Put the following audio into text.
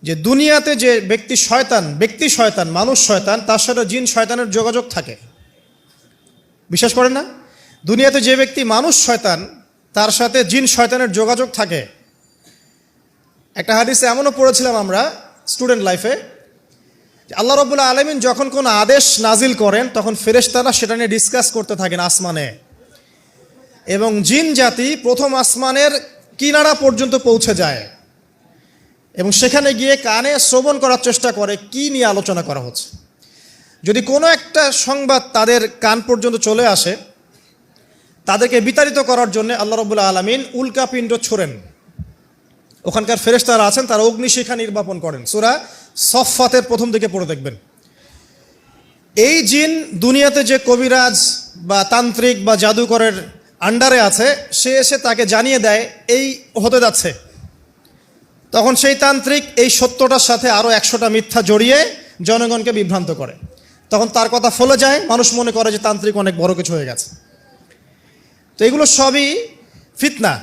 যে দুনিয়াতে যে ব্যক্তি শয়তান মানুষ শয়তান, তার সাথে জিন শয়তানের যোগাযোগ থাকে। বিশ্বাস করেন না? দুনিয়াতে যে ব্যক্তি মানুষ শয়তান, তার সাথে জিন শয়তানের যোগাযোগ থাকে। একটা হাদিসে এমনও পড়েছিলাম আমরা স্টুডেন্ট লাইফে, আল্লাহ রাব্বুল আলামিন যখন কোনো আদেশ নাজিল করেন তখন ফেরেশতারা সেটা নিয়ে ডিসকাস করতে থাকেন আসমানে, এবং জিন জাতি প্রথম আসমানের কিনারা পর্যন্ত পৌঁছে যায় এবং সেখানে গিয়ে কানে শ্রবণ করার চেষ্টা করে কি নিয়ে আলোচনা করা হচ্ছে। যদি কোনো একটা সংবাদ তাদের কান পর্যন্ত চলে আসে, তাদেরকে বিতাড়িত করার জন্য আল্লাহ রাব্বুল আলামিন উল্কাপিণ্ড ছোড়েন। ওখানকার ফেরেশতারা আছেন, তারা অগ্নিশিখা নির্বাপন করেন। সূরা সফফাতের প্রথম দিকে পড়ে দেখবেন। এই জিন দুনিয়াতে যে কবিরাজ বা তান্ত্রিক বা জাদুকরের আন্ডারে আছে, সে এসে তাকে জানিয়ে দেয় এই হতে যাচ্ছে। তখন সেই তান্ত্রিক এই সত্যটার সাথে আরও 100টা মিথ্যা জড়িয়ে জনগণকে বিভ্রান্ত করে। তখন তার কথা ফলে যায়, মানুষ মনে করে যে তান্ত্রিক অনেক বড় কিছু হয়ে গেছে। তো এগুলো সবই ফিতনা।